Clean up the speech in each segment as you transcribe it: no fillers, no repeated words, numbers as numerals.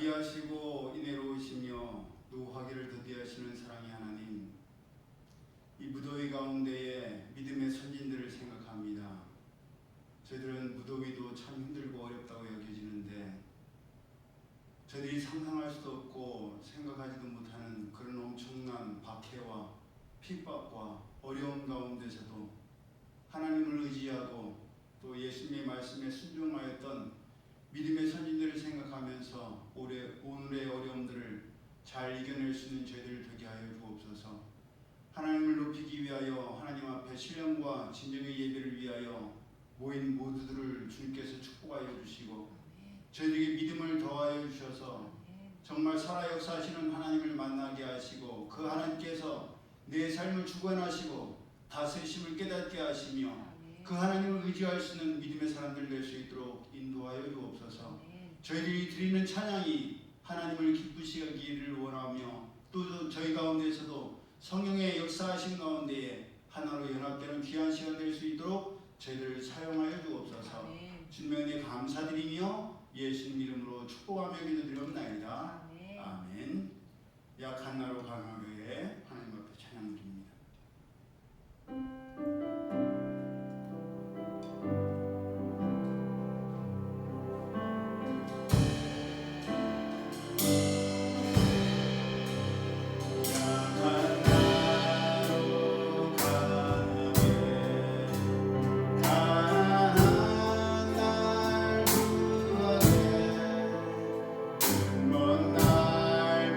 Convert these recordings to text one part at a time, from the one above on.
자비하시고 인애로우시며 노하기를 더디하시는 사랑의 하나님, 이 무더위 가운데에 믿음의 선진들을 생각합니다. 저희들은 무더위도 참 힘들고 어렵다고 여겨지는데 저희들이 상상할 수도 없고 생각하지도 못하는 그런 엄청난 박해와 핍박과 어려움 가운데서도 하나님을 의지하고 또 예수님의 말씀에 순종하였던 믿음의 선진들을 생각하면서 오늘의 어려움들을 잘 이겨낼 수 있는 저희들을 되게 하여 주옵소서. 하나님을 높이기 위하여 하나님 앞에 신령과 진정의 예배를 위하여 모인 모두들을 주님께서 축복하여 주시고 저희들에게 믿음을 더하여 주셔서 정말 살아 역사하시는 하나님을 만나게 하시고 그 하나님께서 내 삶을 주관하시고 다스리심을 깨닫게 하시며 그 하나님을 의지할 수 있는 믿음의 사람들 될 수 있도록 인도하여 주옵소서. 저희들이 드리는 찬양이 하나님을 기쁘시기를 원하며 또 저희 가운데에서도 성령의 역사하신 가운데에 하나로 연합되는 귀한 시간 될 수 있도록 저희들을 사용하여 주옵소서. 주님의 은혜 감사드리며 예수님 이름으로 축복하며 기도드리옵나이다. 아멘. 약한 나로 강하게 하나님 앞에 찬양드립니다. 먼 날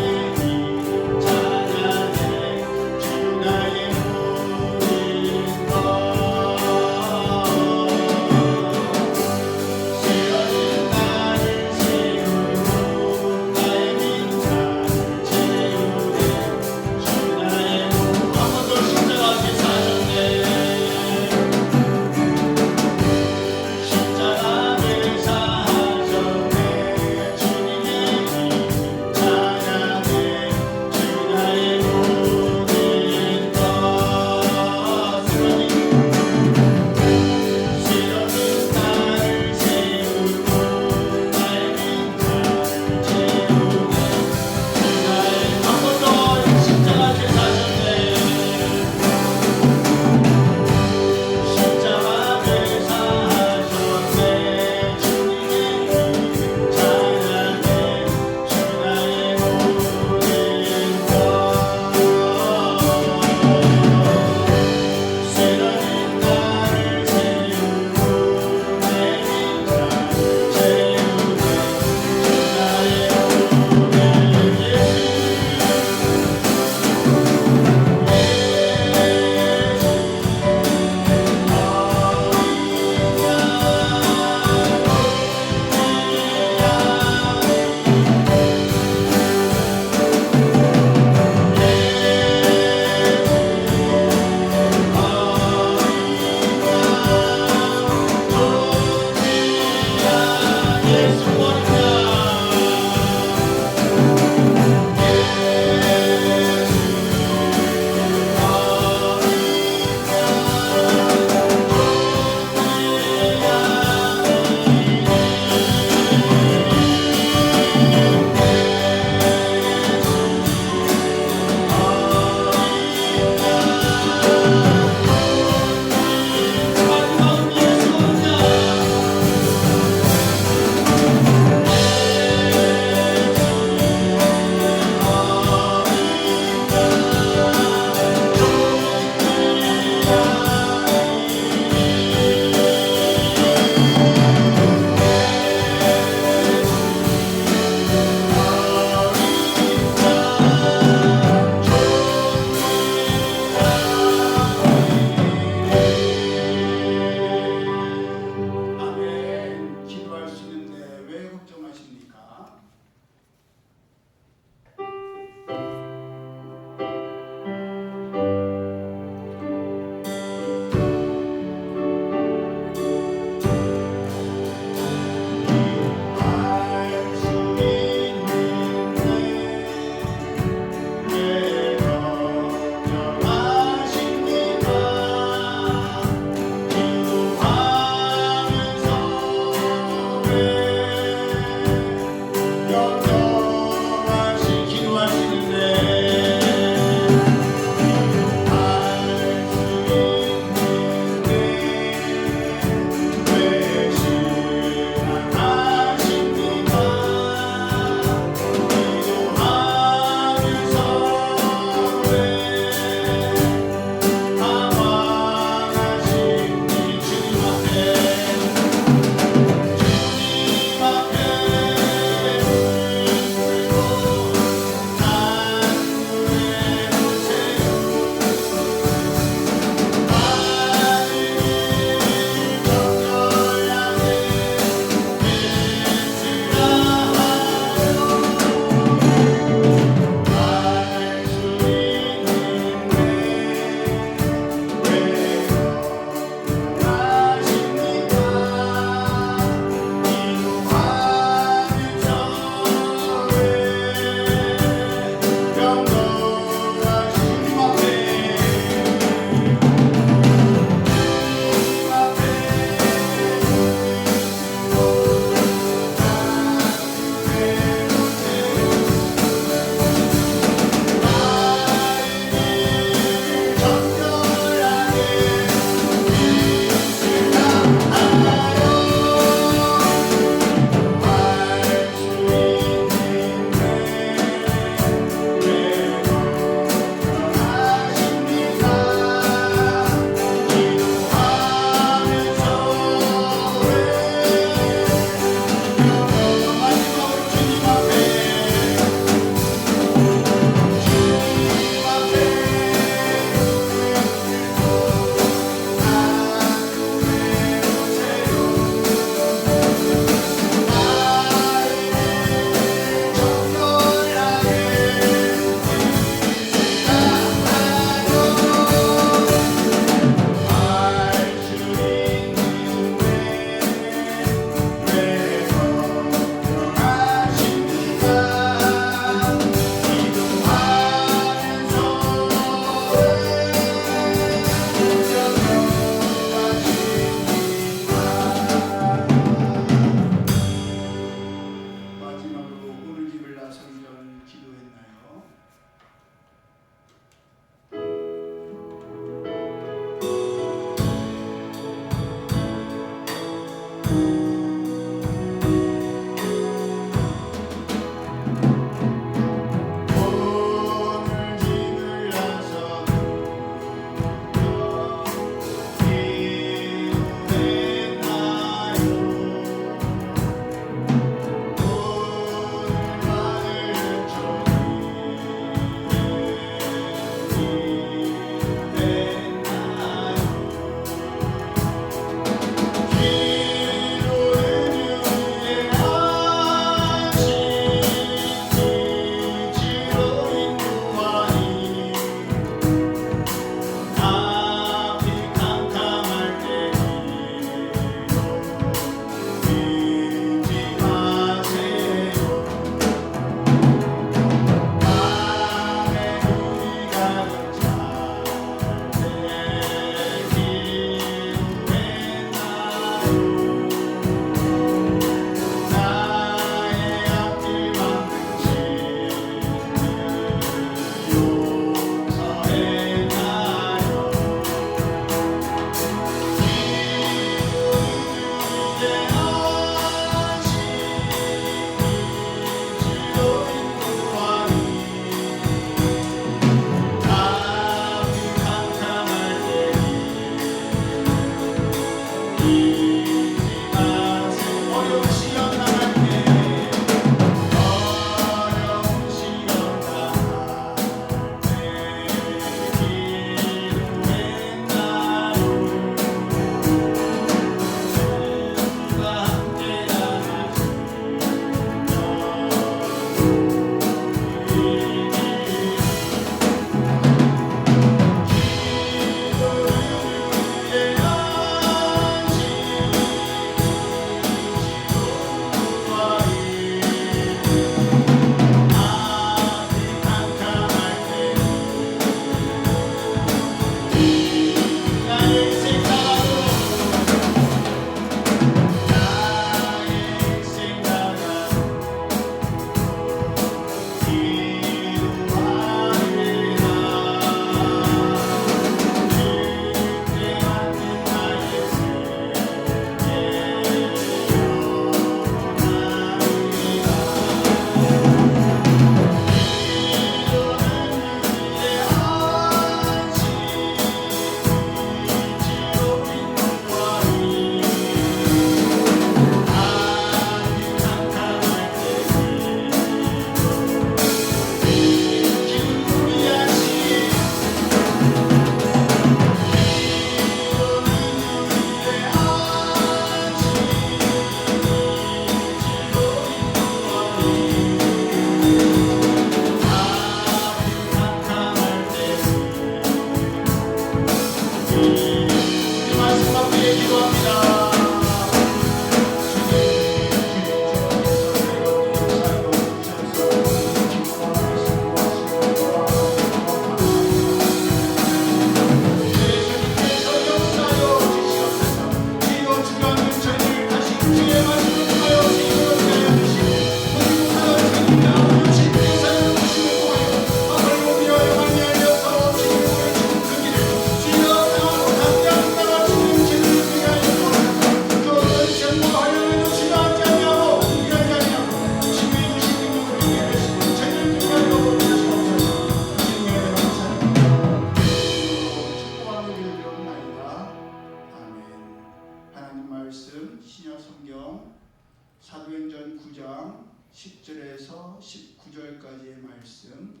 사도행전 9장 10절에서 19절까지의 말씀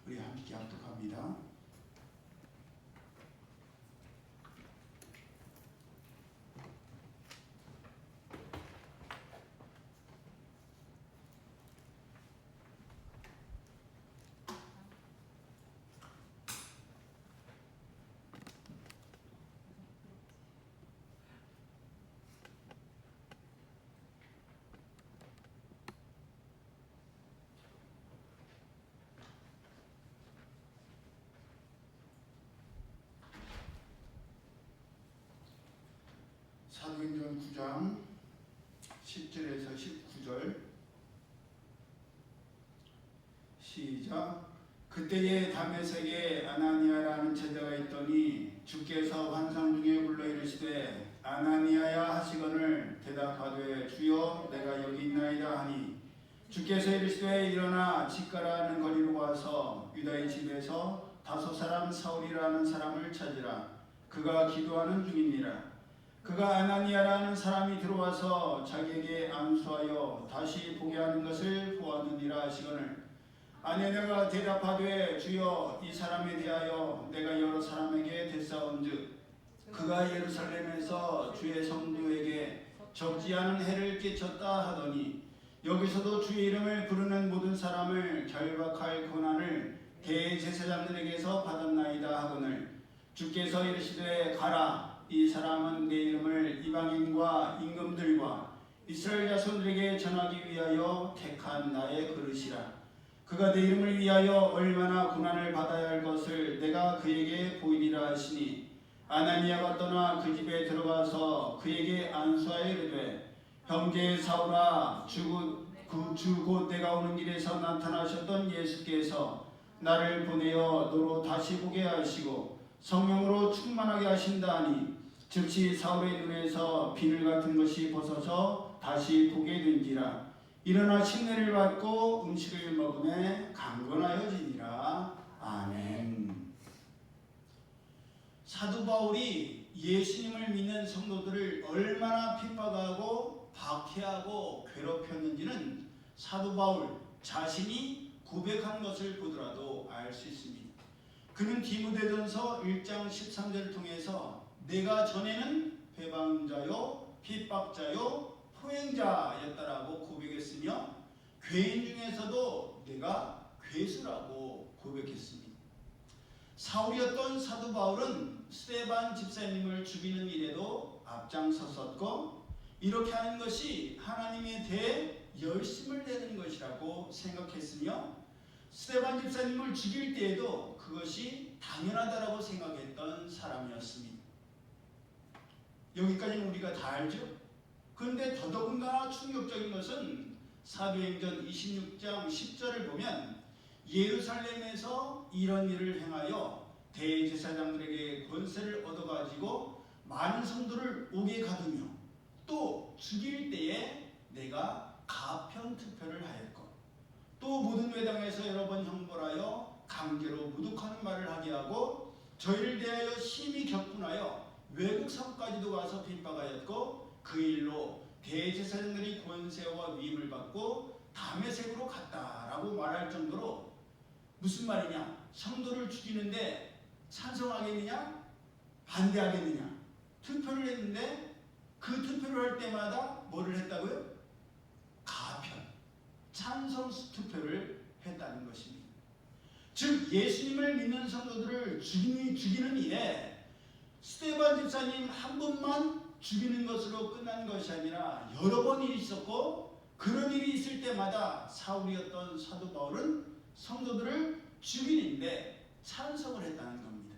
우리 함께 합독합니다. 사도행전 9장 10절에서 19절 시작. 그때에 다메섹에 아나니아라는 제자가 있더니 주께서 환상 중에 불러 이르시되 아나니아야 하시거늘 대답하되 주여 내가 여기 있나이다 하니 주께서 이르시되 일어나 직가라는 거리로 와서 유다의 집에서 다소 사람 사울이라는 사람을 찾으라. 그가 기도하는 중이니라. 그가 아나니아라는 사람이 들어와서 자기에게 안수하여 다시 보게 하는 것을 보았느니라 하시거늘 아나니아가 대답하되 주여 이 사람에 대하여 내가 여러 사람에게 대사온즉 그가 예루살렘에서 주의 성도에게 적지 않은 해를 끼쳤다 하더니 여기서도 주의 이름을 부르는 모든 사람을 결박할 권한을 대제사장들에게서 받았나이다 하거늘 주께서 이르시되 가라. 이 사람은 내 이름을 이방인과 임금들과 이스라엘 자손들에게 전하기 위하여 택한 나의 그릇이라. 그가 내 이름을 위하여 얼마나 고난을 받아야 할 것을 내가 그에게 보이리라 하시니 아나니아가 떠나 그 집에 들어가서 그에게 안수하여 이르되 형제 사울아 주 곧 내가 오는 길에서 나타나셨던 예수께서 나를 보내어 너로 다시 보게 하시고 성령으로 충만하게 하신다 하니 즉시 사울의 눈에서 비늘 같은 것이 벗어져 다시 보게 된지라. 일어나 침례를 받고 음식을 먹음에 강건하여지니라. 아멘. 사도 바울이 예수님을 믿는 성도들을 얼마나 핍박하고 박해하고 괴롭혔는지는 사도 바울 자신이 고백한 것을 보더라도 알 수 있습니다. 그는 디모데전서 1장 13절을 통해서 내가 전에는 배반자요 핍박자요 포행자였다라고 고백했으며 괴인 중에서도 내가 괴수라고 고백했습니다. 사울이었던 사도 바울은 스데반 집사님을 죽이는 일에도 앞장섰었고 이렇게 하는 것이 하나님에 대해 열심을 내는 것이라고 생각했으며 스데반 집사님을 죽일 때에도 그것이 당연하다라고 생각했던 사람이었습니다. 여기까지는 우리가 다 알죠? 그런데 더더군다나 충격적인 것은 사도행전 26장 10절을 보면 예루살렘에서 이런 일을 행하여 대제사장들에게 권세를 얻어가지고 많은 성도를 오게 가두며 또 죽일 때에 내가 가편투표를 하였고 또 모든 회당에서 여러 번 형벌하여 강제로 무독하는 말을 하게 하고 저희를 대하여 심히 격분하여 외국 성까지도 와서 핍박하였고 그 일로 대제사장들이 권세와 위임을 받고 다메섹으로 갔다라고 말할 정도로 무슨 말이냐? 성도를 죽이는데 찬성하겠느냐? 반대하겠느냐? 투표를 했는데 그 투표를 할 때마다 뭐를 했다고요? 가편, 찬성 투표를 했다는 것입니다. 즉 예수님을 믿는 성도들을 죽이는 일에 스데반 집사님 한 분만 죽이는 것으로 끝난 것이 아니라 여러 번 일이 있었고, 그런 일이 있을 때마다 사울이었던 사도 바울은 성도들을 죽이는데 찬성을 했다는 겁니다.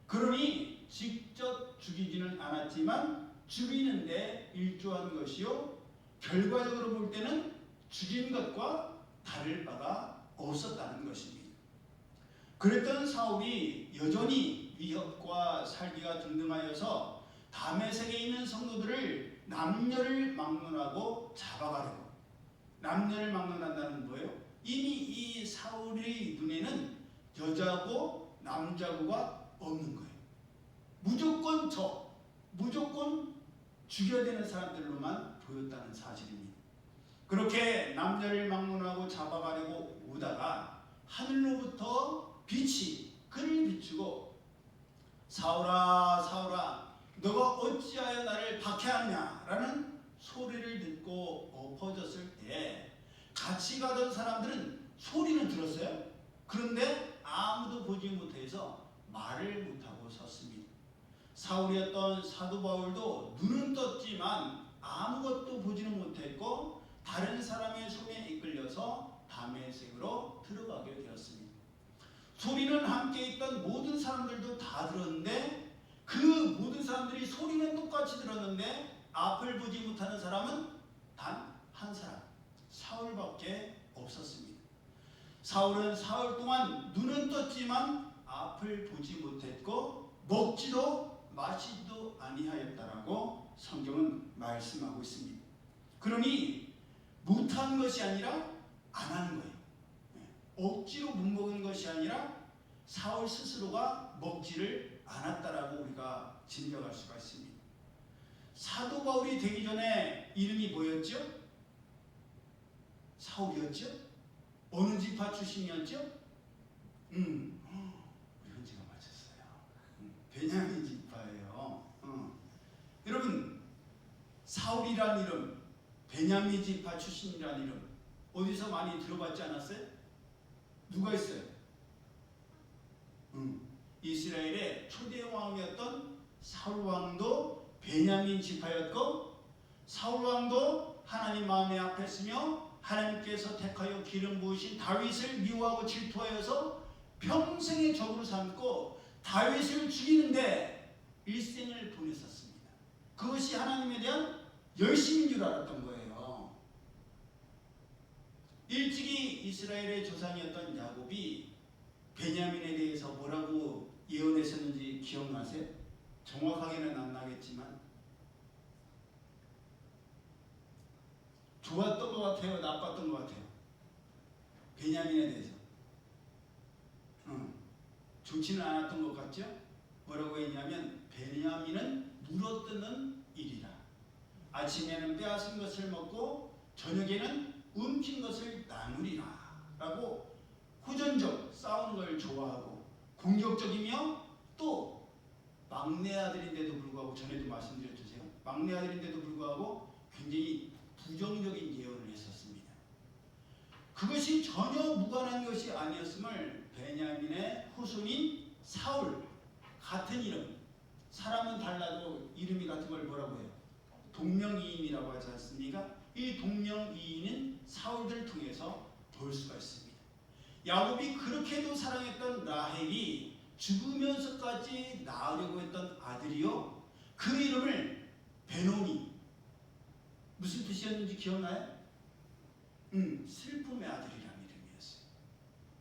그러니 직접 죽이지는 않았지만 죽이는데 일조한 것이요, 결과적으로 볼 때는 죽인 것과 다를 바가 없었다는 것입니다. 그랬던 사울이 여전히 위협과 살기가 등등하여서 다메섹에 있는 성도들을 남녀를 막론하고 잡아가려고. 남녀를 막론한다는 거예요. 이미 이 사울의 눈에는 여자고 남자고가 없는 거예요. 무조건 무조건 죽여야 되는 사람들로만 보였다는 사실입니다. 그렇게 남녀를 막론하고 잡아가려고 오다가 하늘로부터 빛이 그를 비추고, 사울아 사울아 너가 어찌하여 나를 박해하느냐라는 소리를 듣고 엎어졌을 때, 같이 가던 사람들은 소리는 들었어요. 그런데 아무도 보지 못해서 말을 못하고 섰습니다. 사울이었던 사도 바울도 눈은 떴지만 아무것도 보지는 못했고, 다른 사람의 손에 이끌려서 다메섹으로 들어가게 되었습니다. 소리는 함께 있던 모든 사람들도 다 들었는데, 그 모든 사람들이 소리는 똑같이 들었는데 앞을 보지 못하는 사람은 단 한 사람, 사울밖에 없었습니다. 사울은 사흘 동안 눈은 떴지만 앞을 보지 못했고 먹지도 마시지도 아니하였다라고 성경은 말씀하고 있습니다. 그러니 못한 것이 아니라 안 하는 거예요. 억지로 못 먹은 것이 아니라 사울 스스로가 먹지를 않았다라고 우리가 짐작할 수가 있습니다. 사도 바울이 되기 전에 이름이 뭐였죠? 사울이었죠? 어느 지파 출신이었죠? 우리 현지가 맞췄어요. 베냐민 지파예요. 여러분, 사울이란 이름, 베냐민 지파 출신이란 이름 어디서 많이 들어봤지 않았어요? 누가 있어요? 이스라엘의 초대 왕이었던 사울 왕도 베냐민 지파였고, 사울 왕도 하나님 마음에 합했으며 하나님께서 택하여 기름 부으신 다윗을 미워하고 질투하여서 평생의 적으로 삼고 다윗을 죽이는데 일생을 보냈었습니다. 그것이 하나님에 대한 열심인 줄 알았던 거예요. 일찍이 이스라엘의 조상이었던 야곱이 베냐민에 대해서 뭐라고 예언했었는지 기억나세요? 정확하게는 안 나겠지만 좋았던 것 같아요? 나빴던 것 같아요? 베냐민에 대해서 좋지는 않았던 것 같죠? 뭐라고 했냐면 베냐민은 물어뜯는 일이라. 아침에는 빼앗은 것을 먹고 저녁에는 움킨 것을 나누리라 라고 호전적 싸우는 걸 좋아하고 공격적이며, 또 막내 아들인데도 불구하고, 전에도 말씀드렸죠, 막내 아들인데도 불구하고 굉장히 부정적인 예언을 했었습니다. 그것이 전혀 무관한 것이 아니었음을 베냐민의 후손인 사울, 같은 이름, 사람은 달라도 이름이 같은 걸 뭐라고 해요? 동명이인이라고 하지 않습니까? 이 동명이인은 사울들을 통해서 볼 수가 있습니다. 야곱이 그렇게도 사랑했던 라헬이 죽으면서까지 낳으려고 했던 아들이요, 그 이름을 베노니, 무슨 뜻이었는지 기억나요? 슬픔의 아들이라는 이름이었어요.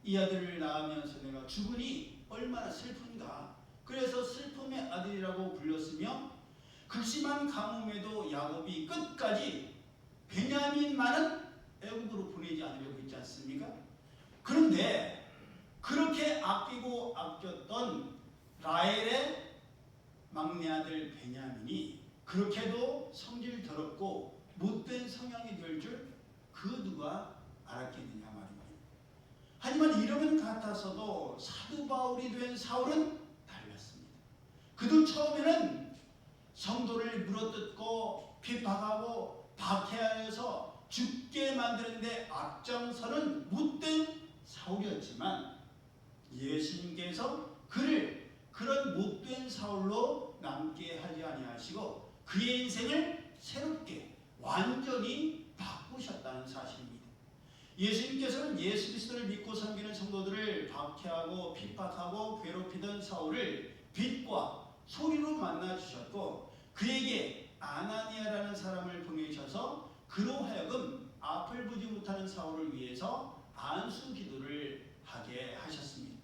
이 아들을 낳으면서 내가 죽으니 얼마나 슬픈가. 그래서 슬픔의 아들이라고 불렸으며, 극심한 가뭄에도 야곱이 끝까지 베냐민만은 애굽으로 보내지 않으려고 했지 않습니까? 그런데 그렇게 아끼고 아꼈던 라헬의 막내 아들 베냐민이 그렇게도 성질 더럽고 못된 성향이 될 줄 그 누가 알았겠느냐 말입니다. 하지만 이름은 같아서도 사도 바울이 된 사울은 달랐습니다. 그도 처음에는 성도를 물어뜯고 핍박하고 박해하여서 죽게 만드는데 앞장서는 못된 사울이었지만, 예수님께서 그를 그런 못된 사울로 남게 하지 아니하시고 그의 인생을 새롭게 완전히 바꾸셨다는 사실입니다. 예수님께서는 예수 그리스도를 믿고 섬기는 성도들을 박해하고 핍박하고 괴롭히던 사울을 빛과 소리로 만나 주셨고 그에게 아나니아라는 사람을 보내셔서 그로 하여금 앞을 보지 못하는 사울을 위해서 안수 기도를 하게 하셨습니다.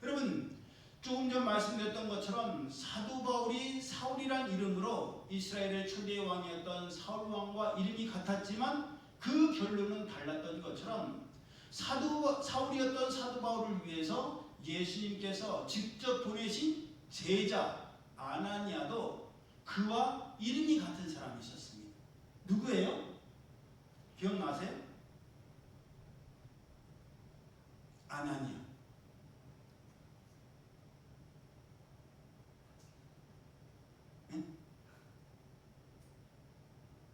여러분, 조금 전 말씀드렸던 것처럼 사도 바울이 사울이란 이름으로 이스라엘의 초대 왕이었던 사울 왕과 이름이 같았지만 그 결론은 달랐던 것처럼 사울이었던 사도 바울을 위해서 예수님께서 직접 보내신 제자 아나니아도 그와 이름이 같은 사람이 있었습니다. 누구예요? 기억나세요? 아나니아. 응?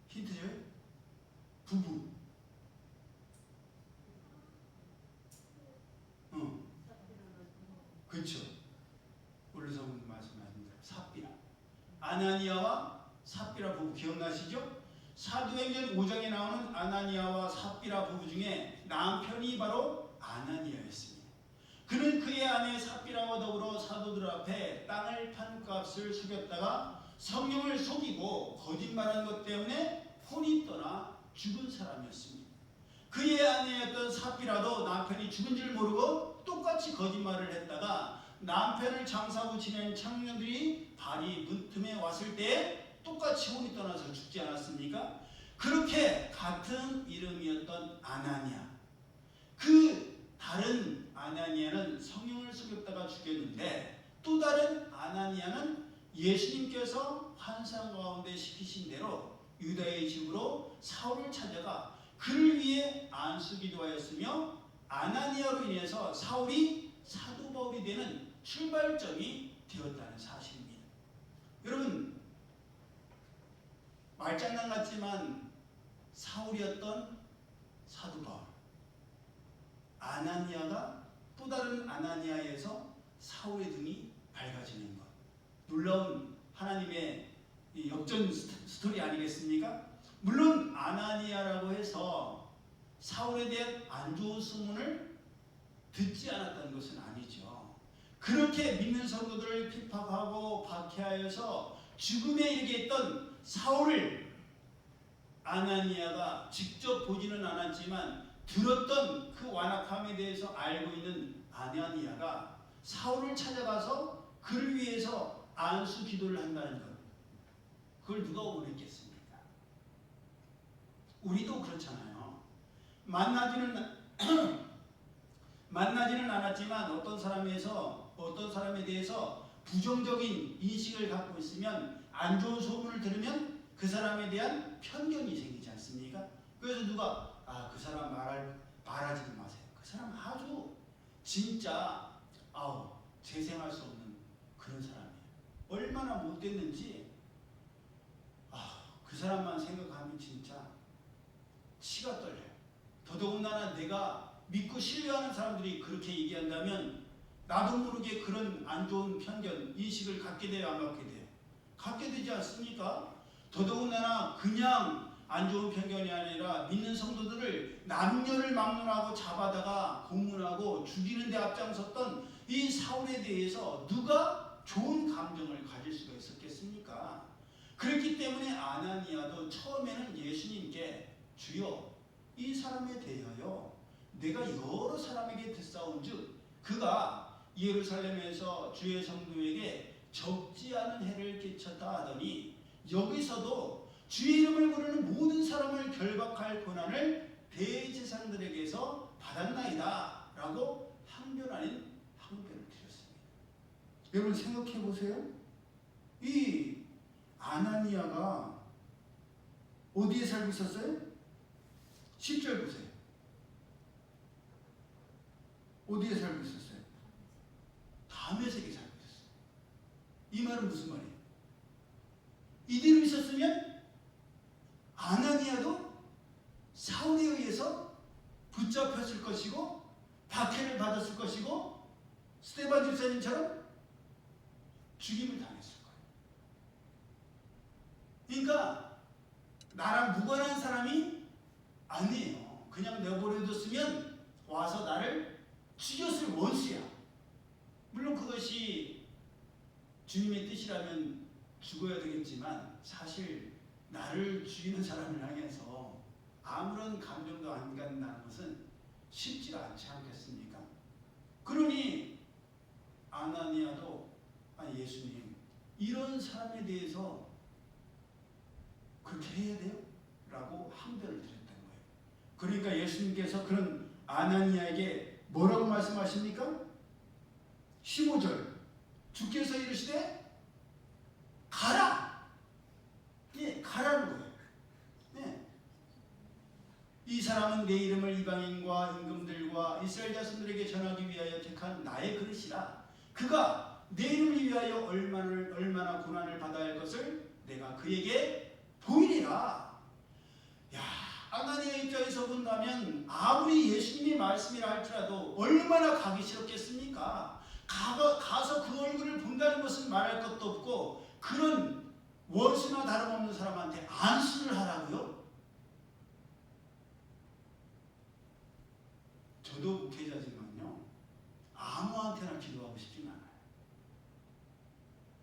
힌트 줘요? 부부. 그렇죠. 올려서 말씀하신 대로 삽비라. 아나니아와 삽비라 부부 기억나시죠? 사도행전 5장에 나오는 아나니아와 삽비라 부부 중에 남편이 바로 아나니아였습니다. 그는 그의 아내 삽비라와 더불어 사도들 앞에 땅을 판 값을 속였다가 성령을 속이고 거짓말한 것 때문에 혼이 떠나 죽은 사람이었습니다. 그의 아내였던 삽비라도 남편이 죽은 줄 모르고 똑같이 거짓말을 했다가 남편을 장사고 지낸 청년들이 발이 문틈에 왔을 때 똑같이 혼이 떠나서 죽지 않았습니까? 그렇게 같은 이름이었던 아나니아, 그 다른 아나니아는 성령을 속였다가 죽였는데 또 다른 아나니아는 예수님께서 환상 가운데 시키신 대로 유다의 집으로 사울을 찾아가 그를 위해 안수 기도하였으며 아나니아로 인해서 사울이 사도 바울이 되는 출발점이 되었다는 사실입니다. 여러분, 말장난 같지만 사울이었던 사도 바울, 아나니아가 또 다른 아나니아에서 사울의 등이 밝아지는 것, 놀라운 하나님의 역전 스토리 아니겠습니까? 물론 아나니아라고 해서 사울에 대한 안 좋은 소문을 듣지 않았다는 것은 아니죠. 그렇게 믿는 성도들을 핍박하고 박해하여서 죽음에 이르게 했던 사울을 아나니아가 직접 보지는 않았지만 들었던 그 완악함에 대해서 알고 있는 아나니아가 사울을 찾아가서 그를 위해서 안수 기도를 한다는 것, 그걸 누가 원했겠습니까? 우리도 그렇잖아요. 만나지는 않았지만 어떤 사람에 대해서 부정적인 인식을 갖고 있으면 안 좋은 소문을 들으면 그 사람에 대한 편견이 생기지 않습니까? 그래서 누가 그 사람 말하지 마세요. 그 사람 아주 진짜 재생할 수 없는 그런 사람이에요. 얼마나 못됐는지 그 사람만 생각하면 진짜 치가 떨려요. 더더군다나 내가 믿고 신뢰하는 사람들이 그렇게 얘기한다면 나도 모르게 그런 안 좋은 편견, 인식을 갖게 돼요, 안 갖게 돼요? 갖게 되지 않습니까? 더더군다나 그냥 안 좋은 편견이 아니라 믿는 성도들을 남녀를 막론하고 잡아다가 고문하고 죽이는 데 앞장섰던 이 사울에 대해서 누가 좋은 감정을 가질 수가 있었겠습니까? 그렇기 때문에 아나니아도 처음에는 예수님께 주여 이 사람에 대하여 내가 여러 사람에게 듣사온즉 그가 예루살렘에서 주의 성도에게 적지 않은 해를 끼쳤다 하더니 여기서도 주의 이름을 부르는 모든 사람을 결박할 권한을 대제사장들에게서 받았나이다 라고 항변 아닌 항변을 드렸습니다. 여러분 생각해 보세요. 이 아나니아가 어디에 살고 있었어요? 10절 보세요. 어디에 살고 있었어요? 다메섹에 살고 있었어요. 이 말은 무슨 말이에요? 이대로 있었으면 아나니아도 사울에 의해서 붙잡혔을 것이고 박해를 받았을 것이고 스데반 집사님처럼 죽임을 당했을 거예요. 그러니까 나랑 무관한 사람이 아니에요. 그냥 내버려뒀으면 와서 나를 죽였을 원수야. 물론 그것이 주님의 뜻이라면 죽어야 되겠지만 사실 나를 죽이는 사람을 향해서 아무런 감정도 안 갖는다는 것은 쉽지가 않지 않겠습니까? 그러니 아나니아도 예수님 이런 사람에 대해서 그렇게 해야 돼요? 라고 항변을 드렸던 거예요. 그러니까 예수님께서 그런 아나니아에게 뭐라고 말씀하십니까? 15절 주께서 이르시되 가라! 예, 가라는 거예요. 예. 이 사람은 내 이름을 이방인과 임금들과 이스라엘 자손들에게 전하기 위하여 택한 나의 그릇이라. 그가 내 이름을 위하여 얼마나 고난을 받아야 할 것을 내가 그에게 보이리라. 야, 아나니아 입장에서 본다면 아무리 예수님의 말씀이라 할지라도 얼마나 가기 싫었겠습니까? 가서 그 얼굴을 본다는 것은 말할 것도 없고 그런 원수나 다름없는 사람한테 안수를 하라고요? 저도 목회자지만요 아무한테나 기도하고 싶진 않아요.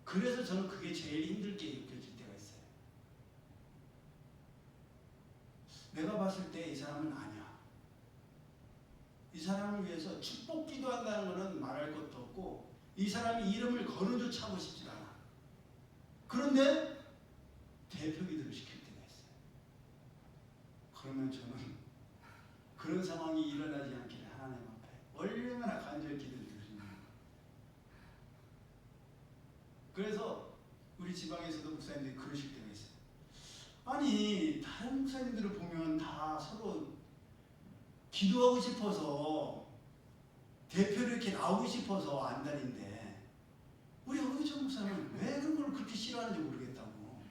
그래서 저는 그게 제일 힘들게 느껴질 때가 있어요. 내가 봤을 때 이 사람은 아니야. 이 사람을 위해서 축복 기도한다는 것은 말할 것도 없고 이 사람이 이름을 거론조차 하고 싶지 않아. 그런데 대표 기도를 시킬 때가 있어요. 그러면 저는 그런 상황이 일어나지 않기를 하나님 앞에 얼마나 간절히 기도를 드립니다. 그래서 우리 지방에서도 목사님들이 그러실 때가 있어요. 아니 다른 목사님들을 보면 다 서로 기도하고 싶어서 대표로 이렇게 나오고 싶어서 안달인데 우리 어의정 목사는 왜 그런 걸 그렇게 싫어하는지 모르겠다고.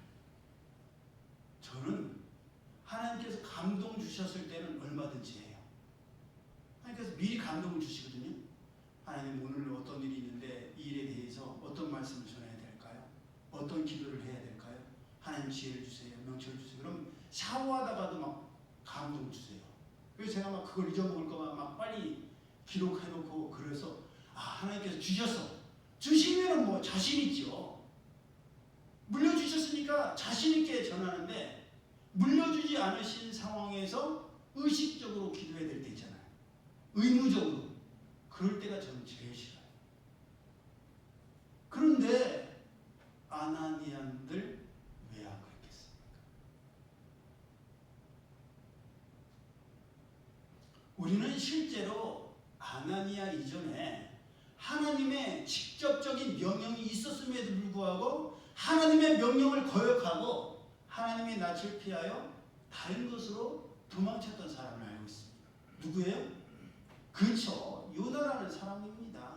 저는 하나님께서 감동 주셨을 때는 얼마든지 해요. 하나님께서 미리 감동을 주시거든요. 하나님 오늘 어떤 일이 있는데 이 일에 대해서 어떤 말씀을 전해야 될까요? 어떤 기도를 해야 될까요? 하나님 지혜를 주세요. 명철을 주세요. 그럼 샤워하다가도 막 감동 주세요. 그래서 제가 막 그걸 잊어먹을까봐 막 빨리 기록해놓고 그래서 하나님께서 주시면은 뭐 자신 있죠. 물려주셨으니까 자신 있게 전하는데 물려주지 않으신 상황에서 의식적으로 기도해야 될 때 있잖아요. 의무적으로. 그럴 때가 저는 제일 싫어요. 그런데 아나니아들 왜 안 그랬겠습니까? 우리는 실제로 아나니아 이전에 하나님의 직접적인 명령이 있었음에도 불구하고 하나님의 명령을 거역하고 하나님의 낯을 피하여 다른 것으로 도망쳤던 사람을 알고 있습니다. 누구예요? 그렇죠. 요나라는 사람입니다.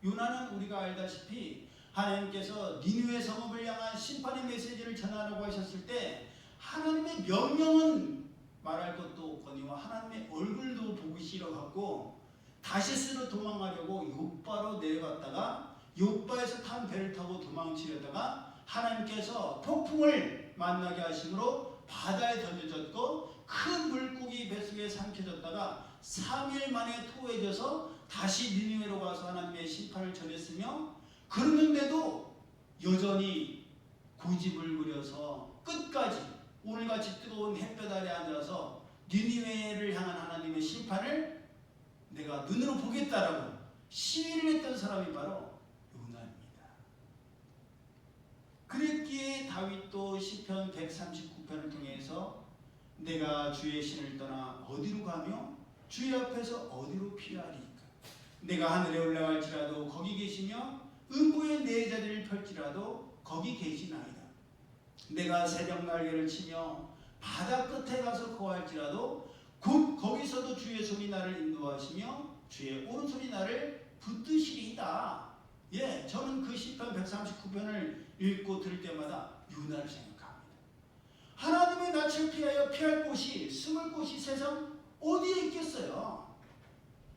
요나는 우리가 알다시피 하나님께서 니느웨 성읍을 향한 심판의 메시지를 전하라고 하셨을 때 하나님의 명령은 말할 것도 없거니와 하나님의 얼굴도 보기 싫어갖고 다시스로 도망가려고 욥바로 내려갔다가 욥바에서 탄 배를 타고 도망치려다가 하나님께서 폭풍을 만나게 하심으로 바다에 던져졌고 큰 물고기 뱃속에 삼켜졌다가 3일 만에 토해져서 다시 니느웨로 가서 하나님의 심판을 전했으며 그러는데도 여전히 고집을 부려서 끝까지 오늘같이 뜨거운 햇볕 아래 앉아서 니느웨를 향한 하나님의 심판을 내가 눈으로 보겠다라고 시위를 했던 사람이 바로 요나입니다. 그랬기에 다윗도 시편 139편을 통해서 내가 주의 신을 떠나 어디로 가며 주의 앞에서 어디로 피하리까? 내가 하늘에 올라갈지라도 거기 계시며 음부의 내 자리를 펼지라도 거기 계시나이다. 내가 새벽 날개를 치며 바다 끝에 가서 거할지라도 곧 거기서도 주의 손이 나를 인도하시며 주의 오른손이 나를 붙드시리이다. 예, 저는 그 시편 139편을 읽고 들을 때마다 요나를 생각합니다. 하나님의 낯을 피하여 피할 곳이 숨을 곳이 세상 어디에 있겠어요?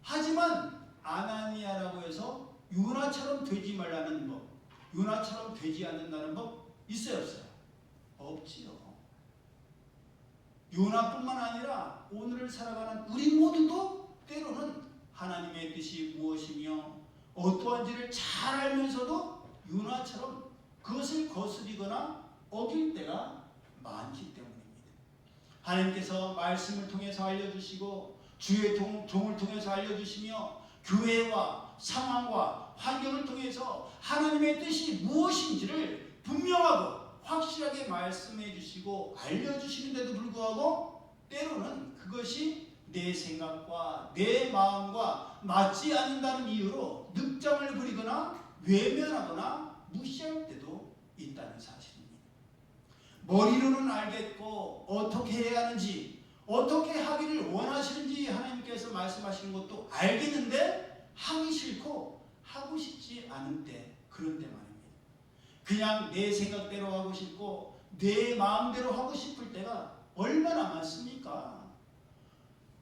하지만 아나니아라고 해서 요나처럼 되지 말라는 법, 요나처럼 되지 않는다는 법 있어요 없어요? 없지요. 요나뿐만 아니라 오늘을 살아가는 우리 모두도 때로는 하나님의 뜻이 무엇이며 어떠한지를 잘 알면서도 요나처럼 그것을 거스리거나 어길 때가 많기 때문입니다. 하나님께서 말씀을 통해서 알려주시고 주의 종을 통해서 알려주시며 교회와 상황과 환경을 통해서 하나님의 뜻이 무엇인지를 분명하고 확실하게 말씀해 주시고 알려주시는데도 불구하고 때로는 그것이 내 생각과 내 마음과 맞지 않는다는 이유로 늑장을 부리거나 외면하거나 무시할 때도 있다는 사실입니다. 머리로는 알겠고 어떻게 해야 하는지 어떻게 하기를 원하시는지 하나님께서 말씀하시는 것도 알겠는데 하기 싫고 하고 싶지 않은 때, 그런 때 말입니다. 그냥 내 생각대로 하고 싶고 내 마음대로 하고 싶을 때가 얼마나 많습니까?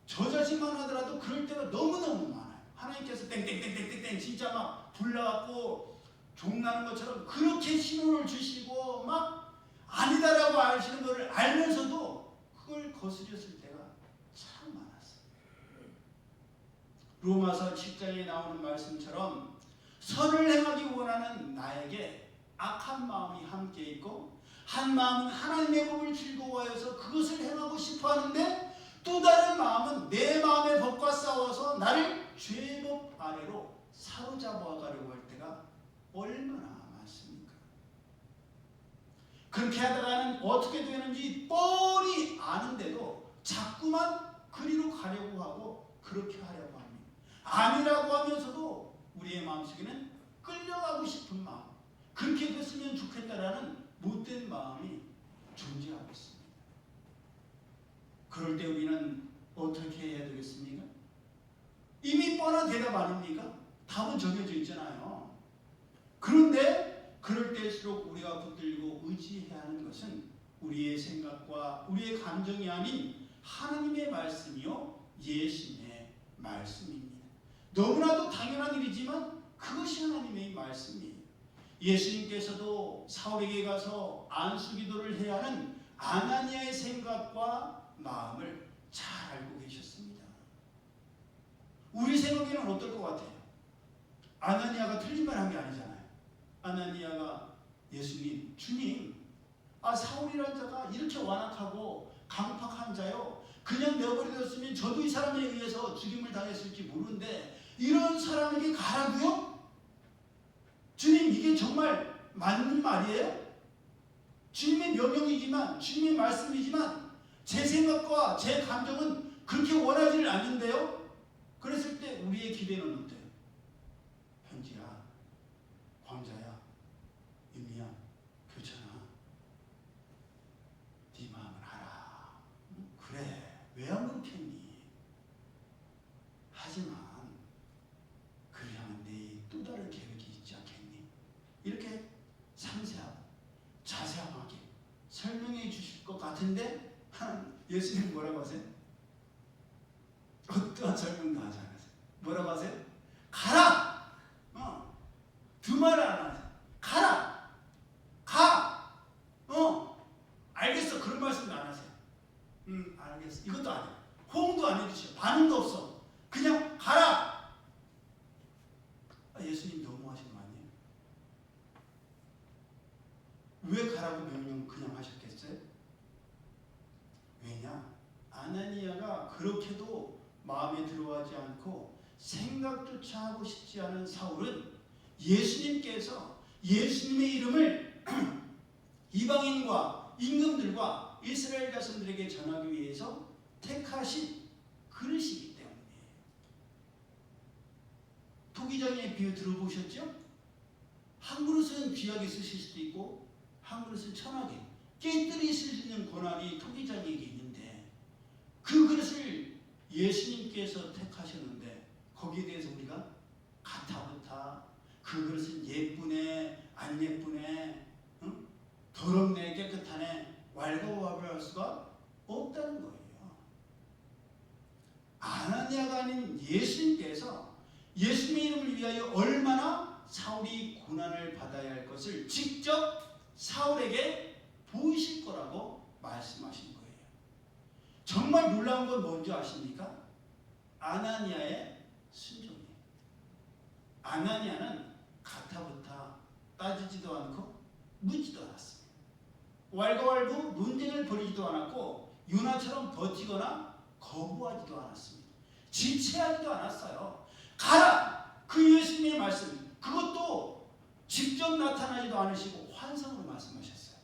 저 자신만 하더라도 그럴 때가 너무너무 많아요. 하나님께서 땡땡땡땡땡 진짜 막 불나갖고 종나는 것처럼 그렇게 신호를 주시고 막 아니다라고 하시는 것을 알면서도 그걸 거스렸을 때가 참 많았어요. 로마서 10장에 나오는 말씀처럼 선을 행하기 원하는 나에게 악한 마음이 함께 있고 한 마음은 하나님의 법을 즐거워하여서 그것을 행하고 싶어 하는데 또 다른 마음은 내 마음의 법과 싸워서 나를 죄의 법 아래로 사로잡아 가려고 할 때가 얼마나 많습니까? 그렇게 하다가는 어떻게 되는지 뻔히 아는데도 자꾸만 그리로 가려고 하고 그렇게 하려고 합니다. 아니라고 하면서도 우리의 마음속에는 끌려가고 싶은 마음, 그렇게 됐으면 좋겠다라는 못된 마음이 존재하고 있습니다. 그럴 때 우리는 어떻게 해야 되겠습니까? 이미 뻔한 대답 아닙니까? 답은 정해져 있잖아요. 그런데 그럴 때일수록 우리가 붙들고 의지해야 하는 것은 우리의 생각과 우리의 감정이 아닌 하나님의 말씀이요 예수님의 말씀입니다. 너무나도 당연한 일이지만 그것이 하나님의 말씀이에요. 예수님께서도 사울에게 가서 안수기도를 해야 하는 아나니아의 생각과 마음을 잘 알고 계셨습니다. 우리 생각에는 어떨 것 같아요? 아나니아가 틀린 말 한 게 아니잖아요. 아나니아가 예수님, 주님, 사울이라는 자가 이렇게 완악하고 강팍한 자요, 그냥 내버려뒀으면 저도 이 사람에 의해서 죽임을 당했을지 모르는데 이런 사람에게 가라고요? 주님, 이게 정말 맞는 말이에요? 주님의 명령이지만, 주님의 말씀이지만 제 생각과 제 감정은 그렇게 원하지를 않는데요? 그랬을 때 우리의 기대는 어때요? 현지야, 광자야, 윤미야, 교찬아, 네 마음을 알아. 그래, 왜 안 그렇겠니? 하지만 그를 향한 네 또 다른 계획이 있지 않겠니? 이렇게 상세하고 자세하게 설명해 주실 것 같은데 예수님 뭐라고 하세요? 어떠한 설명도 하지 않으세요. 뭐라고 하세요? 가라! 두 말을 안 하세요. 가라! 가! 알겠어. 그런 말씀도 안 하세요. 알겠어. 이것도 안 해요. 호응도 안 해주셔. 반응도 없어. 그냥 가라! 예수님 너무하신 거 아니에요? 왜 가라고 명령 그냥 하셨겠어요? 왜냐? 아나니아가 그렇게도 마음에 들어하지 않고 생각조차 하고 싶지 않은 사울은 예수님께서 예수님의 이름을 이방인과 임금들과 이스라엘 자손들에게 전하기 위해서 택하신 그릇이기 때문이에요. 토기장의 비유 들어보셨죠? 한 그릇은 귀하게 쓰실 수도 있고 한 그릇은 천하게 깨뜨리 쓸 수 있는 권한이 토기장에게 있는데 그 그릇을 예수님께서 택하셨는데 거기에 대해서 우리가 가타부타 그 그릇은 예쁘네 안 예쁘네 더럽네 깨끗하네 왈가왈부할 수가 없다는 거예요. 아나니아가 아닌 예수님께서 예수님의 이름을 위하여 얼마나 사울이 고난을 받아야 할 것을 직접 사울에게 보이실 거라고 말씀하신 거예요. 정말 놀라운 건 뭔지 아십니까? 아나니아의 순종이에요. 아나니아는 가타부타 따지지도 않고 묻지도 않았습니다. 왈가왈부 논쟁을 벌이지도 않았고 요나처럼 버티거나 거부하지도 않았습니다. 지체하지도 않았어요. 가라! 그 예수님의 말씀, 그것도 직접 나타나지도 않으시고 환상으로 말씀하셨어요.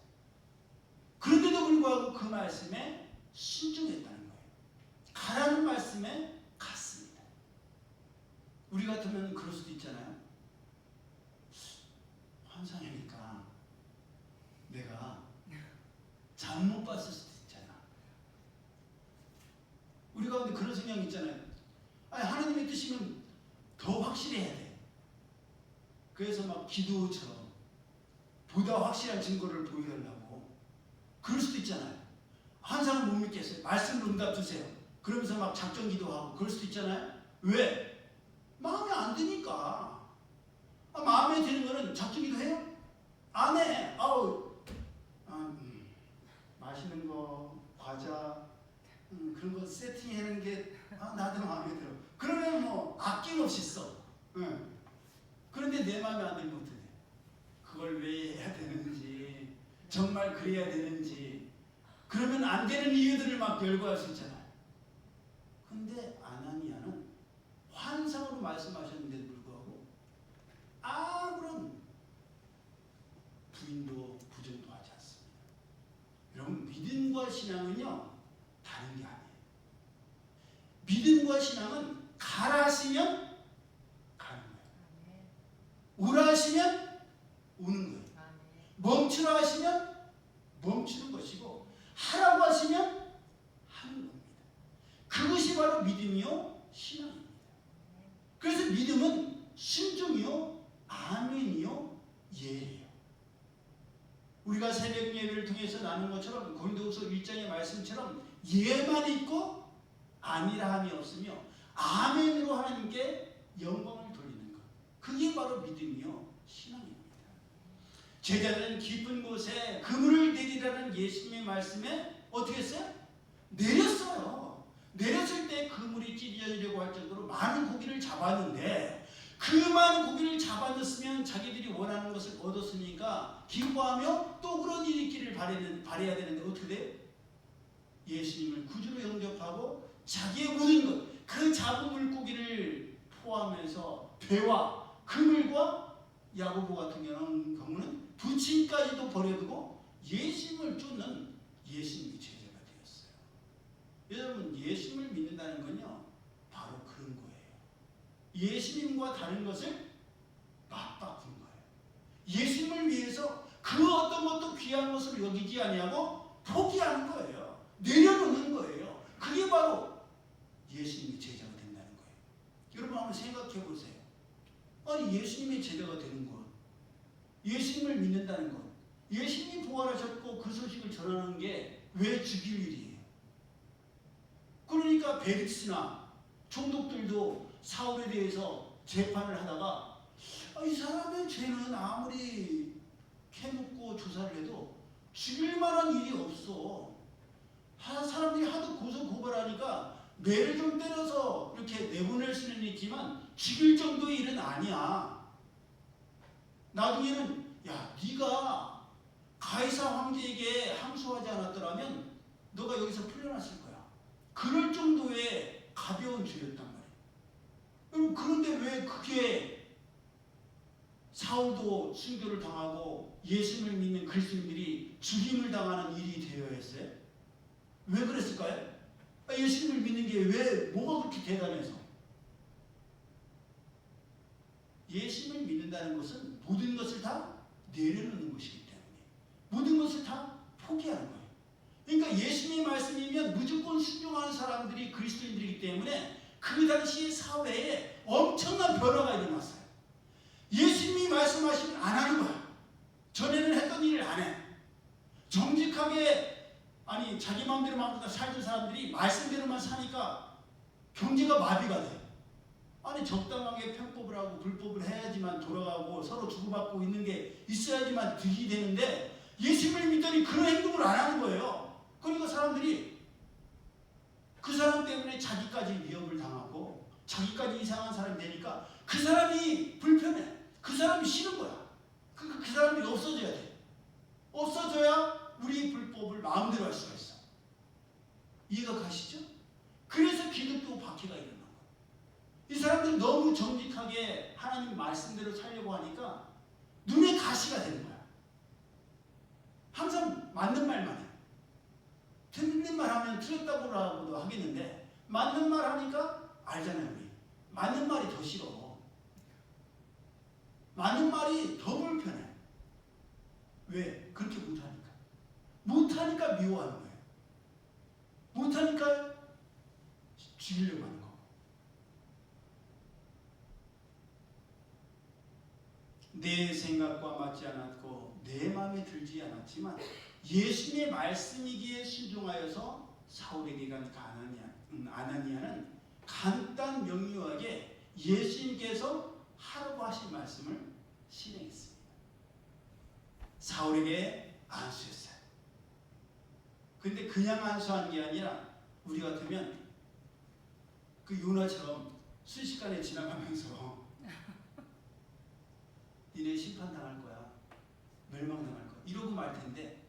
그런데도 불구하고 그 말씀에 순종했다는 거예요. 가라는 말씀에 갔습니다. 우리 같으면 그럴 수도 있잖아요. 환상이니까 내가 잘못 봤을 수도 있잖아. 우리 가운데 그런 성향이 있잖아요. 아니, 하나님의 뜻이면 더 확실해야 돼. 그래서 막 기도처럼 보다 확실한 증거를 보여달라고. 그럴 수도 있잖아요. 환상을 못 믿겠어요. 말씀을 응답 주세요. 그러면서 막 작전 기도하고 그럴 수도 있잖아요. 왜? 마음에 안 드니까. 마음에 드는 거는 작전 기도해요? 안 해. 맛있는 거, 과자, 그런 거 세팅하는 게 나도 마음에 들어. 그러면 뭐 아낌없이 써. 그런데 내 마음에 안 들면 어떻게 돼? 그걸 왜 해야 되는지, 정말 그래야 되는지, 그러면 안 되는 이유들을 막 열거할 수 있잖아요. 근데 아나니아는 환상으로 말씀하셨는데도 불구하고 아무런 부인도 부정도 하지 않습니다. 여러분, 믿음과 신앙은요 다른 게 아니에요. 믿음과 신앙은 가라 하시면 가는 거예요. 오라 하시면 오는 거예요. 멈추라 하시면 멈추는 것이고, 하라고 하시면 하는 겁니다. 그것이 바로 믿음이요 신앙입니다. 그래서 믿음은 순종이요 아멘이요 예예요. 우리가 새벽 예배를 통해서 나눈 것처럼 고린도후서 1장의 말씀처럼 예만 있고 아니라 함이 없으며 아멘으로 하나님께 영광을 돌리는 것, 그게 바로 믿음이요 신앙입니다. 제자들은 깊은 곳에 그물을 내리라는 예수님의 말씀에 어떻게 했어요? 내렸어요. 내렸을 때 그물이 찢어지려고 할 정도로 많은 고기를 잡았는데, 그 많은 고기를 잡아냈으면 자기들이 원하는 것을 얻었으니까 기뻐하며 또 그런 일이 있기를 바라야 되는데 어떻게 돼요? 예수님을 구주로 영접하고 자기의 모든 것, 그 잡은 물고기를 포함해서 배와 그물과 야고보 같은 경우는 부침까지도 버려두고 예수님을 쫓는 예수님의 제자가 되었어요. 여러분, 예수님을 믿는다는 건요 바로 그런 거예요. 예수님과 다른 것을 맞바꾼 거예요. 예수님을 위해서 그 어떤 것도 귀한 것을 여기지 아니하고 포기하는 거예요. 내려놓는 거예요. 그게 바로 예수님의 제자가 된다는 거예요. 여러분 한번 생각해 보세요. 아니, 예수님의 제자가 되는 것, 예수님을 믿는다는 것, 예수님이 부활하셨고 그 소식을 전하는 게 왜 죽일 일이에요? 그러니까 벨릭스나 총독들도 사울에 대해서 재판을 하다가 이 사람의 죄는 아무리 캐묻고 조사를 해도 죽일 만한 일이 없어. 사람들이 하도 고소 고발하니까 매를 좀 때려서 이렇게 내보낼 수는 있지만 죽일 정도의 일은 아니야. 나중에는 야, 네가 가이사 황제에게 항소하지 않았더라면 너가 여기서 풀려났을 거야. 그럴 정도의 가벼운 죄였단 말이에요. 그런데 왜 그게 사울도 순교를 당하고 예수님을 믿는 그리스도인들이 죽임을 당하는 일이 되어야 했어요? 왜 그랬을까요? 예수님을 믿는 게 왜 뭐가 그렇게 대단해서? 예수님을 믿는다는 것은 모든 것을 다 내려놓는 것이기 때문에, 모든 것을 다 포기하는 거예요. 그러니까 예수님의 말씀이면 무조건 순종하는 사람들이 그리스도인들이기 때문에 그 당시 사회에 엄청난 변화가 일어났어요. 예수님이 말씀하시면 안 하는 거야. 전에는 했던 일을 안 해. 정직하게, 아니 자기 마음대로만 살던 사람들이 말씀대로만 사니까 경제가 마비가 돼. 아니 적당하게 편법을 하고 불법을 해야지만 돌아가고 서로 주고받고 있는 게 있어야지만 득이 되는데, 예수님을 믿더니 그런 행동을 안 하는 거예요. 그러니까 사람들이 그 사람 때문에 자기까지 위협을 당하고 자기까지 이상한 사람이 되니까 그 사람이 불편해. 그 사람이 싫은 거야. 그 사람이 없어져야 돼. 없어져야 우리 불법을 마음대로 할 수가 있어. 이해가 가시죠? 그래서 기독교 박해가 일어난 거예요. 이 사람들이 너무 정직하게 하나님 말씀대로 살려고 하니까 눈에 가시가 되는 거야. 항상 맞는 말만 해. 틀린 말 하면 틀렸다고라고도 하겠는데 맞는 말 하니까 알잖아요. 우리 맞는 말이 더 싫어. 맞는 말이 더 불편해. 왜? 그렇게 못하니까. 못하니까 미워하는 거예요. 못하니까 죽이려고 하는 거고. 내 생각과 맞지 않았고 내 마음에 들지 않았지만 예수님의 말씀이기에 순종하여서 사울에게 간 아나니아는 간단 명료하게 예수님께서 하라고 하신 말씀을 실행했습니다. 사울에게 안수했어요. 근데 그냥 안수한 게 아니라 우리 같으면 그 요나처럼 순식간에 지나가면서 니네 심판당할 거야. 멸망당할 거야. 이러고 말 텐데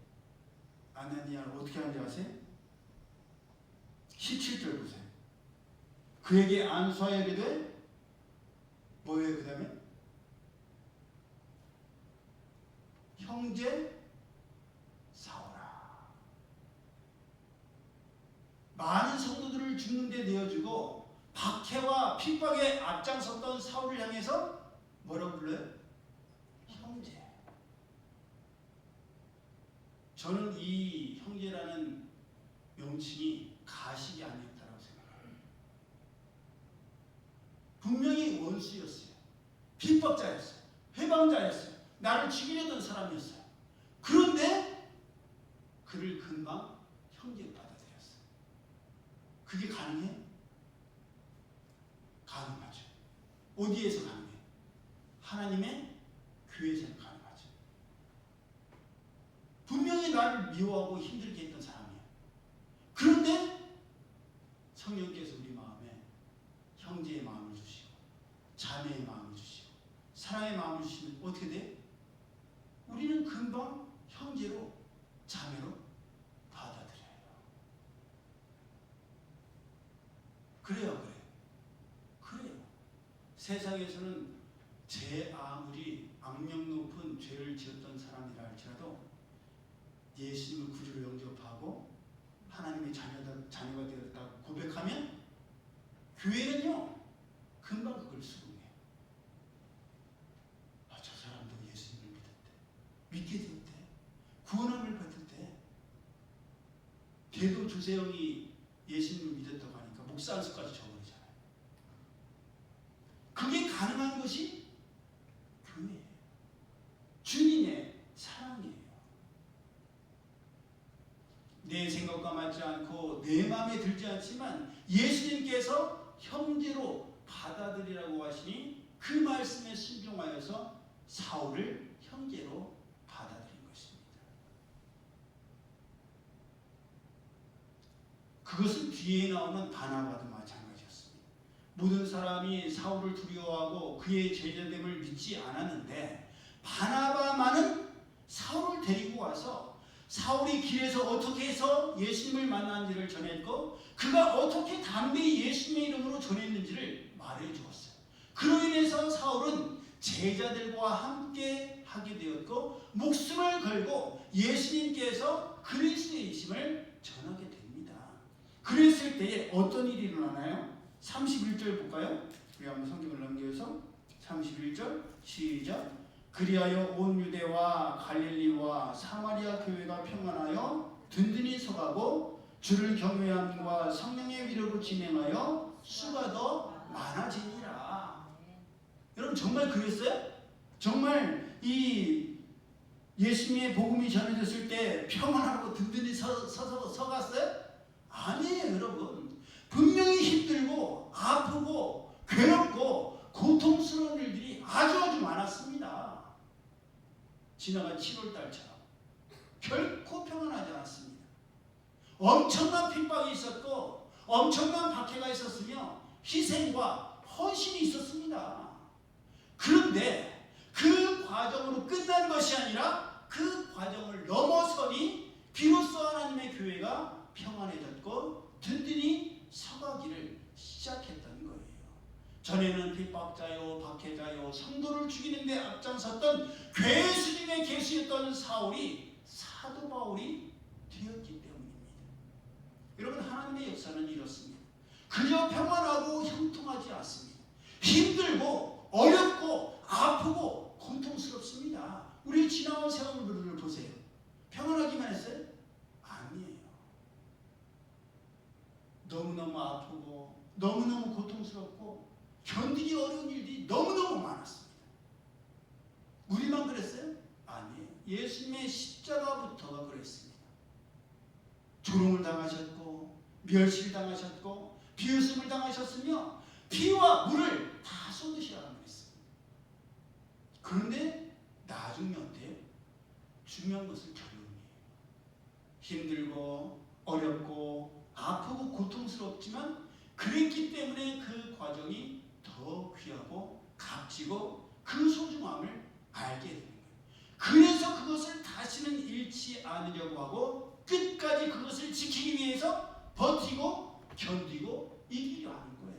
아나니아를 어떻게 하는지 아세요? 17절 보세요. 그에게 안수하여 이르되 뭐예요? 그 다음에 형제 사울아. 많은 성도들을 죽는 데 내어주고 박해와 핍박에 앞장섰던 사울을 향해서 뭐라고 불러요? 형제. 저는 이 형제라는 명칭이 가식이 아니었다고 생각합니다. 분명히 원수였어요. 핍박자였어요. 회방자였어요. 나를 죽이려던 사람이었어요. 그런데 그를 금방 형제로 받아들였어요. 그게 가능해? 가능하죠. 어디에서 가능해? 하나님의 교회에서는 가능하죠. 분명히 나를 미워하고 힘들게 했던 사람이에요. 그런데 성령께서 우리 마음에 형제의 마음을 주시고 자매의 마음을 주시고 사랑의 마음을 주시면 어떻게 돼? 우리는 금방 형제로 자매로 받아들여요. 그래요. 세상에서는 제 아무리 악명 높은 죄를 지었던 사람이라 할지라도 예수님을 구주로 영접하고 하나님의 자녀가 되었다고 고백하면 교회는요 금방 그걸 수긍해요. 저 사람도 예수님을 믿었대. 믿게 되었대. 구원함을 받았대. 걔도 조세영이 예수님을 믿었다고 하니까 목사 안수까지 줘버리잖아요. 그게 가능한 것이 교회예요. 주님의 사랑이에요. 내 생각과 맞지 않고 내 마음에 들지 않지만 예수님께서 형제로 받아들이라고 하시니 그 말씀에 순종하여서 사울을 형제로 받아들인 것입니다. 그것은 뒤에 나오는 바나바도 마찬가지였습니다. 모든 사람이 사울을 두려워하고 그의 제자됨을 믿지 않았는데 바나바만은 사울을 데리고 와서 사울이 길에서 어떻게 해서 예수님을 만났는지를 전했고 그가 어떻게 담대히 예수님의 이름으로 전했는지를 말해주었어요. 그로 인해서 사울은 제자들과 함께 하게 되었고 목숨을 걸고 예수님께서 그리스도이심을 전하게 됩니다. 그랬을 때에 어떤 일이 일어나나요? 31절 볼까요? 우리 한번 성경을 넘겨서 31절 시작. 그리하여 온 유대와 갈릴리와 사마리아 교회가 평안하여 든든히 서가고 주를 경외함과 성령의 위로로 진행하여 수가 더 많아지니라. 여러분 정말 그랬어요? 정말 이 예수님의 복음이 전해졌을 때 평안하고 든든히 서갔어요? 아니에요 여러분. 분명히 힘들고 아프고 괴롭고 고통스러운 일들이 아주 많았습니다. 지나간 7월달처럼 결코 평안하지 않았습니다. 엄청난 핍박이 있었고 엄청난 박해가 있었으며 희생과 헌신이 있었습니다. 그런데 그 과정으로 끝난 것이 아니라 그 과정을 넘어서니 비로소 하나님의 교회가 평안해졌고 든든히 서가기를 시작했던 거예요. 전에는 핍박자요 박해자요 성도를 죽이는 데 앞장섰던 괴 수준의 개수였던 사울이 사도 바울이 되었기 때문입니다. 여러분, 하나님의 역사는 이렇습니다. 그저 평안하고 형통하지 않습니다. 힘들고 어렵고 아프고 고통스럽습니다. 우리 지나온 세월들을 보세요. 평안하기만 했어요? 아니에요. 너무너무 아프고 너무너무 고통스럽고 견디기 어려운 일들이 너무너무 많았습니다. 우리만 그랬어요? 아니에요. 예수님의 십자가부터가 그랬습니다. 조롱을 당하셨고 멸시를 당하셨고 비웃음을 당하셨으며 피와 물을 다 쏟으시라고 했습니다. 그런데 나중에 어때요? 중요한 것은 결론이에요. 힘들고 어렵고 아프고 고통스럽지만 그랬기 때문에 그 과정이 더 귀하고 값지고 그 소중함을 알게 되는 거예요. 그래서 그것을 다시는 잃지 않으려고 하고 끝까지 그것을 지키기 위해서 버티고 견디고 이기려 하는 거예요.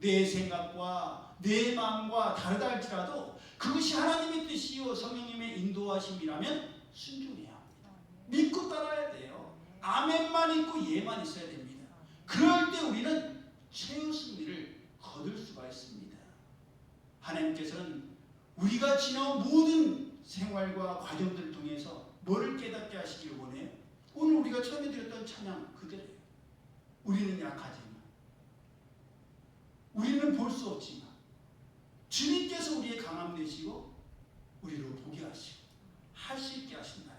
내 생각과 내 마음과 다르다 할지라도 그것이 하나님의 뜻이요 성령님의 인도하심이라면 순종해야 합니다. 믿고 따라야 돼요. 아멘만 있고 예만 있어야 됩니다. 그럴 때 우리는 최후 승리를 거둘 수가 있습니다. 하나님께서는 우리가 지나온 모든 생활과 과정들을 통해서 뭐를 깨닫게 하시길 원해요? 오늘 우리가 처음에 드렸던 찬양 그대로예요. 우리는 약하지만, 우리는 볼 수 없지만 주님께서 우리의 강함 되시고 우리로 보게 하시고 할 수 있게 하신다.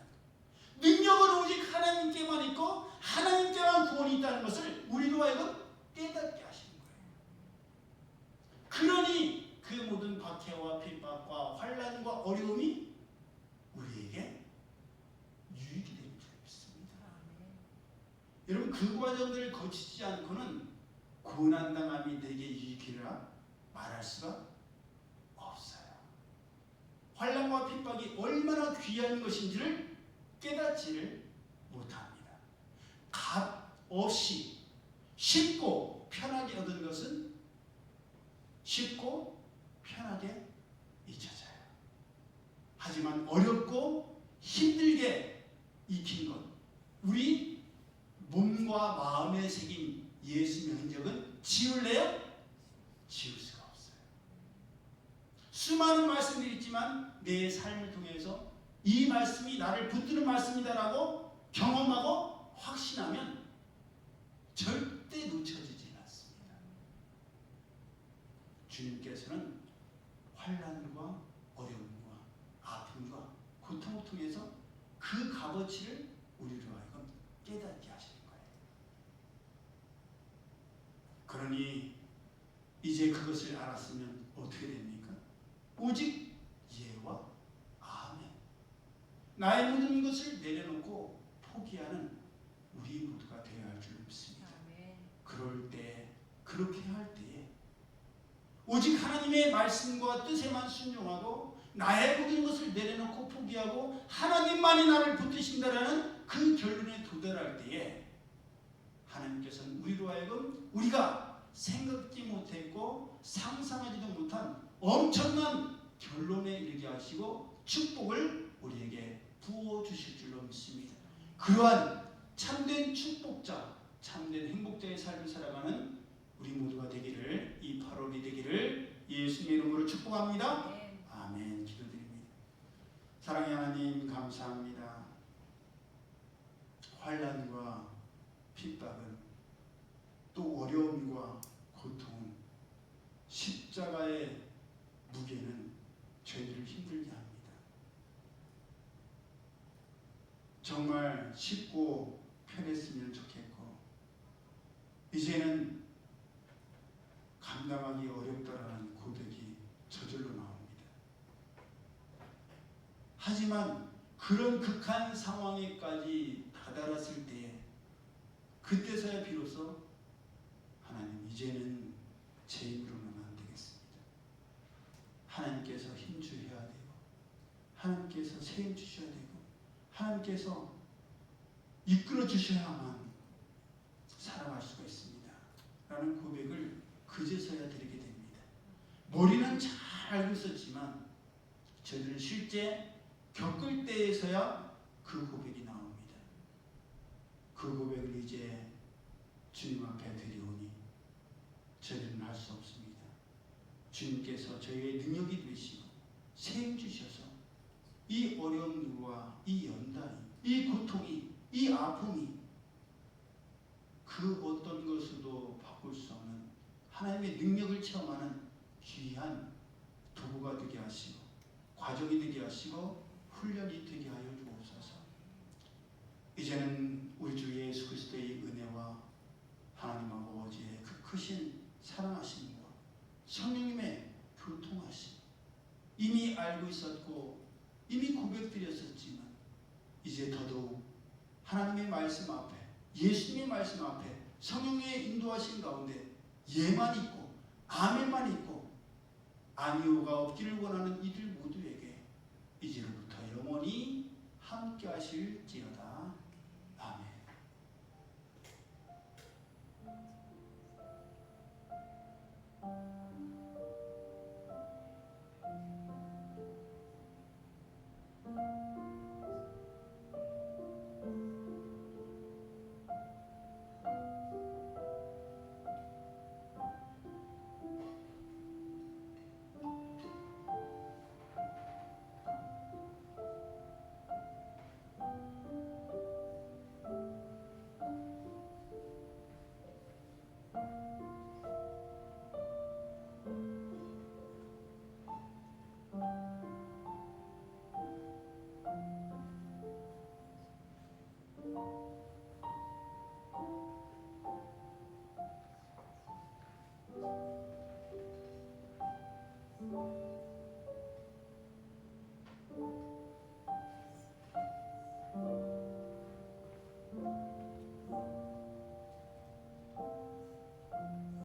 능력은 오직 하나님께만 있고 하나님께만 구원이 있다는 것을 우리로 하여금 깨닫게 하시는 거예요. 그러니 그 모든 박해와 핍박과 환난과 어려움이 우리에게 유익이 되는 줄 믿습니다. 여러분, 그 과정들을 거치지 않고는 고난당함이 내게 유익이라 말할 수가 없어요. 환난과 핍박이 얼마나 귀한 것인지를 깨닫지를 못합니다. 값 없이 쉽고 편하게 얻은 것은 쉽고 편하게 잊혀져요. 하지만 어렵고 힘들게 익힌 것, 우리 몸과 마음에 새긴 예수님의 흔적은 지울래요? 지울 수가 없어요. 수많은 말씀들이 있지만 내 삶을 통해서 이 말씀이 나를 붙드는 말씀이다라고 경험하고 확신하면 절대 놓쳐지지 않습니다. 주님께서는 환난과 어려움과 아픔과 고통을 통해서 그 값어치를 우리로 하여금 깨닫게 하시는 거예요. 그러니 이제 그것을 알았으면 어떻게 됩니까? 오직 예와 아멘. 나의 모든 것을 내려놓고 포기하는 우리 모두가 되어야 할 줄 믿습니다. 그럴 때, 그렇게 할 때에 오직 하나님의 말씀과 뜻에만 순종하고 나의 모든 것을 내려놓고 포기하고 하나님만이 나를 붙드신다라는 그 결론에 도달할 때에 하나님께서는 우리로 하여금 우리가 생각지 못했고 상상하지도 못한 엄청난 결론에 이르게 하시고 축복을 우리에게 부어주실 줄로 믿습니다. 그러한 참된 축복자, 참된 행복자의 삶을 살아가는 우리 모두가 되기를, 이 8월이 되기를 예수님의 이름으로 축복합니다. 아멘. 기도드립니다. 사랑의 하나님, 감사합니다. 환난과 핍박은 또 어려움과 고통은 십자가의 무게는 저희들을 힘들게 합니다. 정말 쉽고 편했으면 좋겠고 이제는 감당하기 어렵다라는 고백이 저절로 나옵니다. 하지만 그런 극한 상황에까지 다다랐을 때에 그때서야 비로소 하나님 이제는 제 힘으로는 안 되겠습니다. 하나님께서 힘 주셔야 되고 하나님께서 새 힘 주셔야 되고 하나님께서 이끌어 주셔야만 살아갈 수가 있습니다. 라는 고백을 그제서야 드리게 됩니다. 머리는 잘 알고 있었지만 저희들은 실제 겪을 때에서야 그 고백이 나옵니다. 그 고백을 이제 주님 앞에 드리오니 저희들은 할 수 없습니다. 주님께서 저희의 능력이 되시고 새 힘 주셔서 이 어려움과 이 연단이, 이 고통이, 이 아픔이 그 어떤 것으로도 바꿀 수 없는 하나님의 능력을 체험하는 귀한 도구가 되게 하시고 과정이 되게 하시고 훈련이 되게 하여 주옵소서. 이제는 우리 주 예수 그리스도의 은혜와 하나님 아버지의 그 크신 사랑하심과 성령님의 교통하심 이미 알고 있었고 이미 고백드렸었지만 이제 더더욱 하나님의 말씀 앞에 예수님의 말씀 앞에 성령의 인도하심 가운데 예만 있고 아멘만 있고 아니오가 없기를 원하는 이들 모두에게 이제로부터 영원히 함께 하실지어다.